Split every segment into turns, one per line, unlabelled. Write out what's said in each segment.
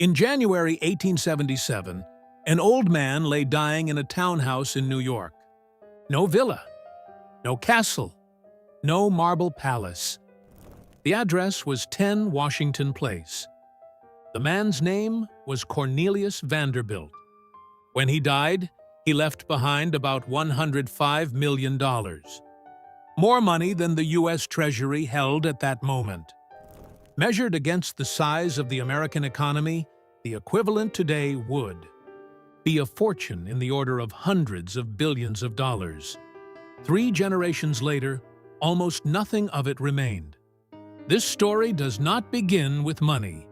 In January 1877, an old man lay dying in a townhouse in New York. No villa, no castle, no marble palace. The address was 10 Washington Place. The man's name was Cornelius Vanderbilt. When he died, he left behind about $105 million. More money than the U.S. Treasury held at that moment. Measured against the size of the American economy, the equivalent today would be a fortune in the order of hundreds of billions of dollars. 3 generations later, almost nothing of it remained. This story does not begin with money.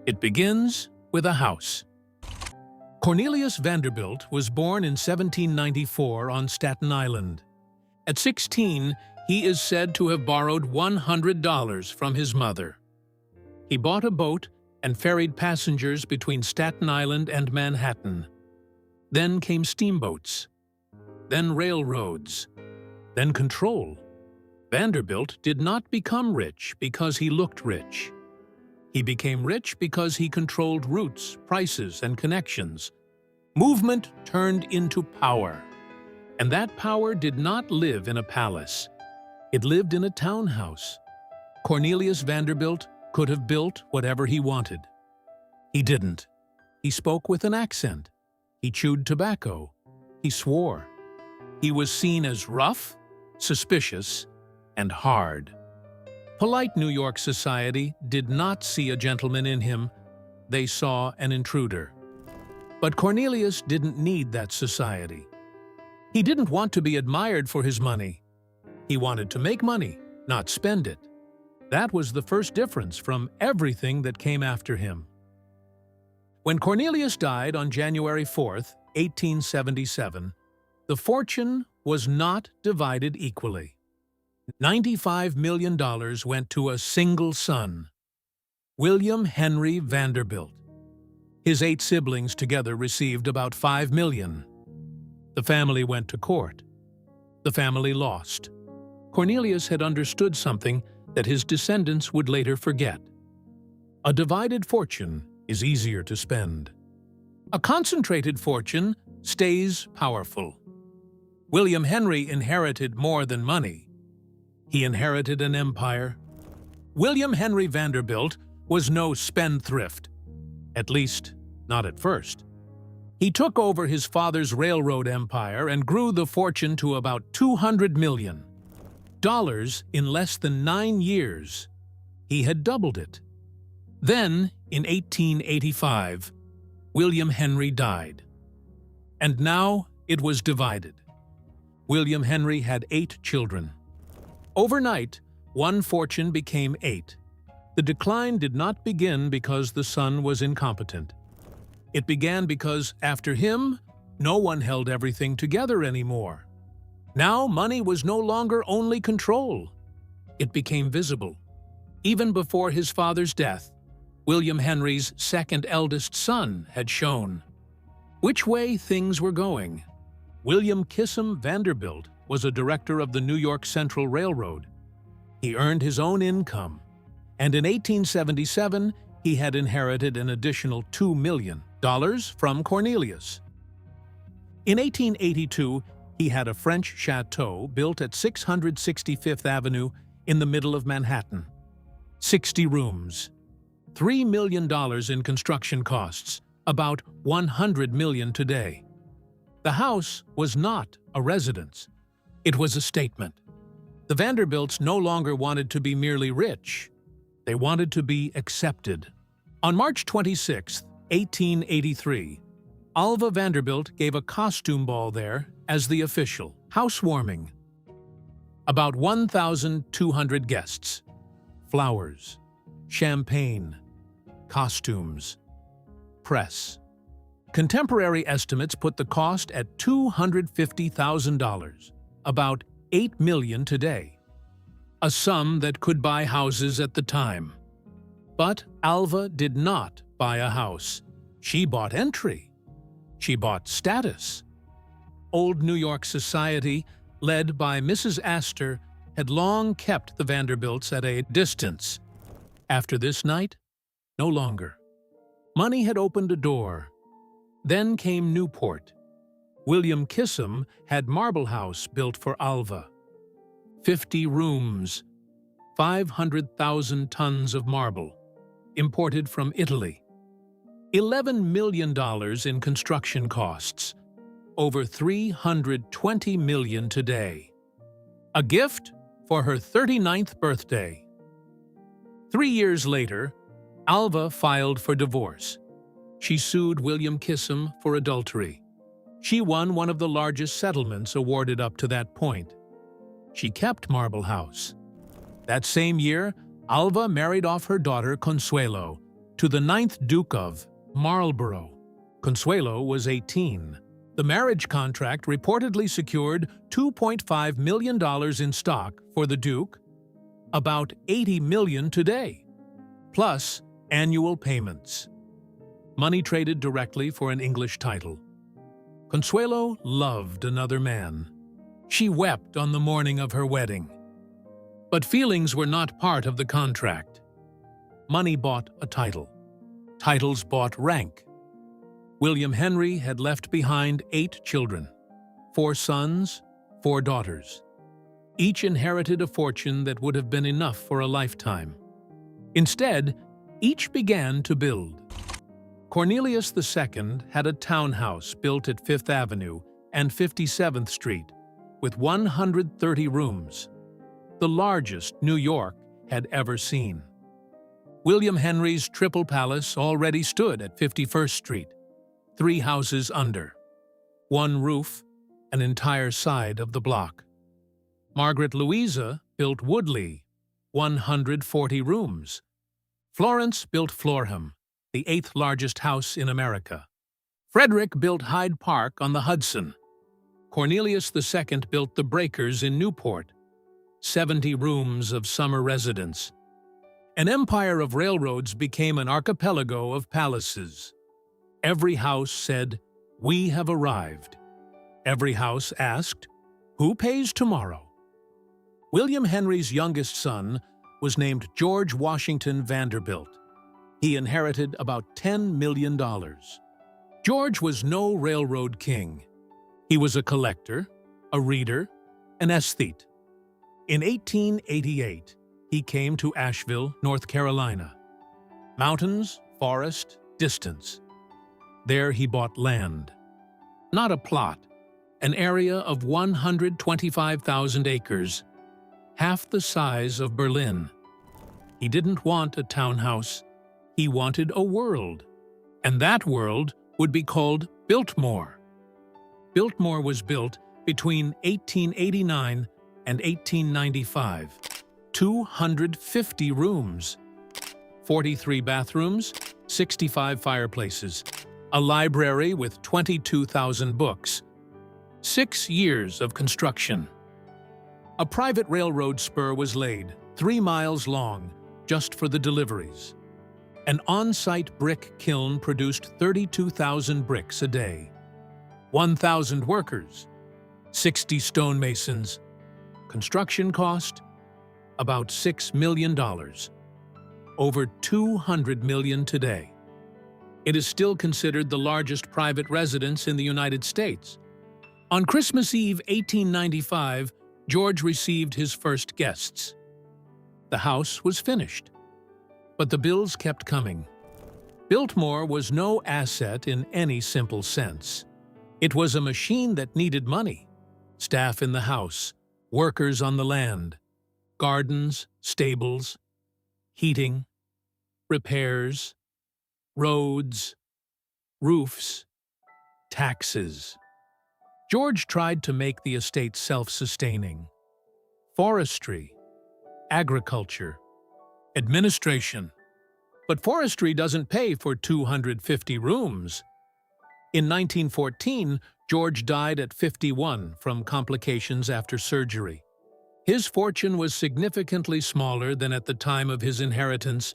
It begins with a house. Cornelius Vanderbilt was born in 1794 on Staten Island. At 16, he is said to have borrowed $100 from his mother. He bought a boat and ferried passengers between Staten Island and Manhattan. Then came steamboats, then railroads, then control. Vanderbilt did not become rich because he looked rich. He became rich because he controlled routes, prices, and connections. Movement turned into power. And that power did not live in a palace. It lived in a townhouse. Cornelius Vanderbilt could have built whatever he wanted. He didn't. He spoke with an accent. He chewed tobacco. He swore. He was seen as rough, suspicious, and hard. Polite New York society did not see a gentleman in him. They saw an intruder. But Cornelius didn't need that society. He didn't want to be admired for his money. He wanted to make money, not spend it. That was the first difference from everything that came after him. When Cornelius died on January 4th, 1877, the fortune was not divided equally. $95 million went to a single son, William Henry Vanderbilt. His 8 siblings together received about $5 million. The family went to court. The family lost. Cornelius had understood something that his descendants would later forget. A divided fortune is easier to spend. A concentrated fortune stays powerful. William Henry inherited more than money. He inherited an empire. William Henry Vanderbilt was no spendthrift, at least not at first. He took over his father's railroad empire and grew the fortune to about $200 million. In less than 9 years. He had doubled it. Then, in 1885, William Henry died. And now it was divided. William Henry had 8 children. Overnight, one fortune became 8. The decline did not begin because the son was incompetent. It began because, after him, no one held everything together anymore. Now money was no longer only control. It became visible. Even before his father's death, William Henry's second eldest son had shown which way things were going. William Kissam Vanderbilt was a director of the New York Central Railroad. He earned his own income, and in 1877 he had inherited an additional $2 million from Cornelius. In 1882, he had a French chateau built at 665th Avenue in the middle of Manhattan. 60 rooms. $3 million in construction costs, about $100 million today. The house was not a residence. It was a statement. The Vanderbilts no longer wanted to be merely rich. They wanted to be accepted. On March 26, 1883, Alva Vanderbilt gave a costume ball there as the official housewarming. About 1,200 guests. Flowers, champagne, costumes, press. Contemporary estimates put the cost at $250,000, about $8 million today. A sum that could buy houses at the time. But Alva did not buy a house. She bought entry. She bought status. Old New York society, led by Mrs. Astor, had long kept the Vanderbilts at a distance. After this night, no longer. Money had opened a door. Then came Newport. William Kissam had Marble House built for Alva. 50 rooms, 500,000 tons of marble, imported from Italy. $11 million in construction costs, over $320 million today. A gift for her 39th birthday. 3 years later, Alva filed for divorce. She sued William Kissam for adultery. She won one of the largest settlements awarded up to that point. She kept Marble House. That same year, Alva married off her daughter Consuelo to the 9th Duke of Marlborough. Consuelo was 18. The marriage contract reportedly secured $2.5 million in stock for the Duke, about $80 million today, plus annual payments. Money traded directly for an English title. Consuelo loved another man. She wept on the morning of her wedding. But feelings were not part of the contract. Money bought a title. Titles bought rank. William Henry had left behind 8 children, 4 sons, 4 daughters. Each inherited a fortune that would have been enough for a lifetime. Instead, each began to build. Cornelius II had a townhouse built at 5th Avenue and 57th Street, with 130 rooms, the largest New York had ever seen. William Henry's Triple Palace already stood at 51st Street, 3 houses under, 1 roof, an entire side of the block. Margaret Louisa built Woodley, 140 rooms. Florence built Florham, the 8th largest house in America. Frederick built Hyde Park on the Hudson. Cornelius II built the Breakers in Newport, 70 rooms of summer residence. An empire of railroads became an archipelago of palaces. Every house said, "We have arrived." Every house asked, "Who pays tomorrow?" William Henry's youngest son was named George Washington Vanderbilt. He inherited about $10 million. George was no railroad king. He was a collector, a reader, an aesthete. In 1888, he came to Asheville, North Carolina. Mountains, forest, distance. There he bought land. Not a plot, an area of 125,000 acres, half the size of Berlin. He didn't want a townhouse. He wanted a world, and that world would be called Biltmore. Biltmore was built between 1889 and 1895. 250 rooms, 43 bathrooms, 65 fireplaces, a library with 22,000 books, 6 years of construction. A private railroad spur was laid, 3 miles long, just for the deliveries. An on-site brick kiln produced 32,000 bricks a day. 1,000 workers, 60 stonemasons. Construction cost? About $6 million. Over $200 million today. It is still considered the largest private residence in the United States. On Christmas Eve 1895, George received his first guests. The house was finished, but the bills kept coming. Biltmore was no asset in any simple sense. It was a machine that needed money. Staff in the house, workers on the land, gardens, stables, heating, repairs, roads, roofs, taxes. George tried to make the estate self-sustaining. Forestry, agriculture, administration. But forestry doesn't pay for 250 rooms. In 1914, George died at 51 from complications after surgery. His fortune was significantly smaller than at the time of his inheritance.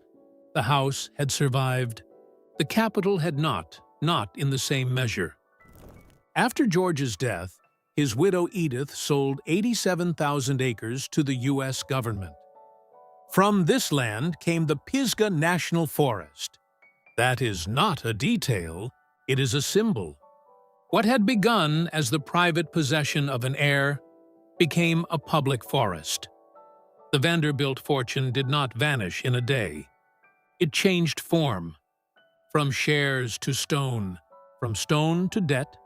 The house had survived. The capital had not in the same measure. After George's death, his widow Edith sold 87,000 acres to the U.S. government. From this land came the Pisgah National Forest. That is not a detail, it is a symbol. What had begun as the private possession of an heir became a public forest. The Vanderbilt fortune did not vanish in a day. It changed form, from shares to stone, from stone to debt,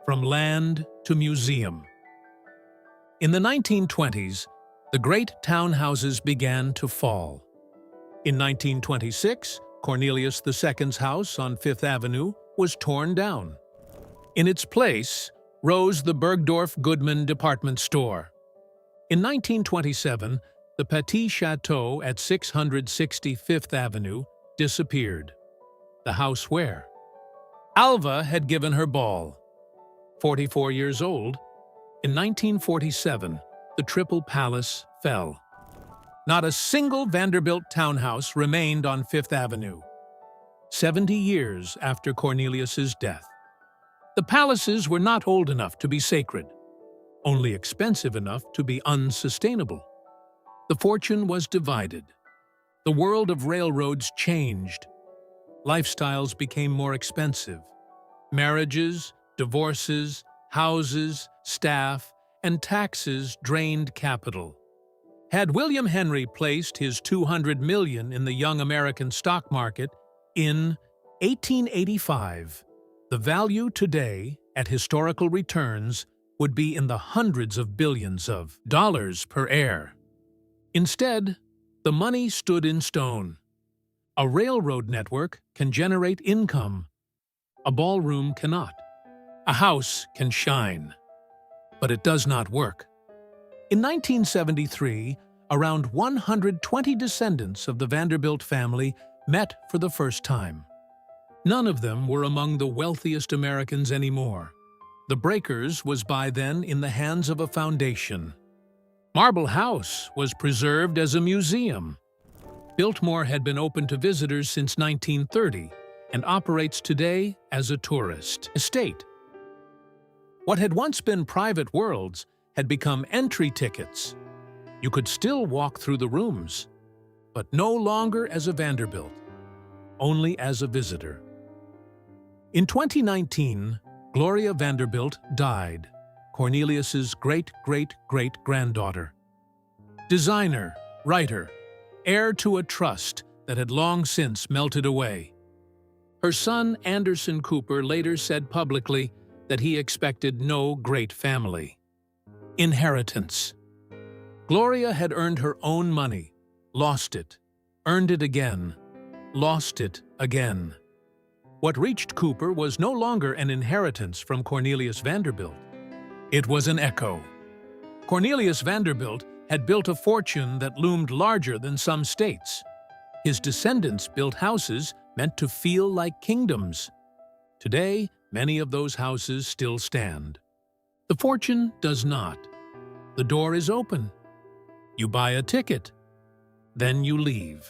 from land to museum. In the 1920s, the great townhouses began to fall. In 1926, Cornelius II's house on Fifth Avenue was torn down. In its place rose the Bergdorf Goodman department store. In 1927, the Petit Chateau at 660 Fifth Avenue disappeared. The house where? Alva had given her ball. 44 years old, in 1947, the Triple Palace fell. Not a single Vanderbilt townhouse remained on Fifth Avenue, 70 years after Cornelius's death. The palaces were not old enough to be sacred, only expensive enough to be unsustainable. The fortune was divided. The world of railroads changed. Lifestyles became more expensive. Marriages, divorces, houses, staff, and taxes drained capital. Had William Henry placed his $200 million in the young American stock market in 1885, the value today, at historical returns, would be in the hundreds of billions of dollars per heir. Instead, the money stood in stone. A railroad network can generate income. A ballroom cannot. A house can shine. But it does not work. In 1973, around 120 descendants of the Vanderbilt family met for the first time. None of them were among the wealthiest Americans anymore. The Breakers was by then in the hands of a foundation. Marble House was preserved as a museum. Biltmore had been open to visitors since 1930 and operates today as a tourist estate. What had once been private worlds had become entry tickets. You could still walk through the rooms, but no longer as a Vanderbilt, only as a visitor. In 2019, Gloria Vanderbilt died, Cornelius's great-great-great-granddaughter. Designer, writer, heir to a trust that had long since melted away. Her son Anderson Cooper later said publicly that he expected no great family. Inheritance. Gloria had earned her own money, lost it, earned it again, lost it again. What reached Cooper was no longer an inheritance from Cornelius Vanderbilt. It was an echo. Cornelius Vanderbilt had built a fortune that loomed larger than some states. His descendants built houses meant to feel like kingdoms. Today, many of those houses still stand. The fortune does not. The door is open. You buy a ticket, then you leave.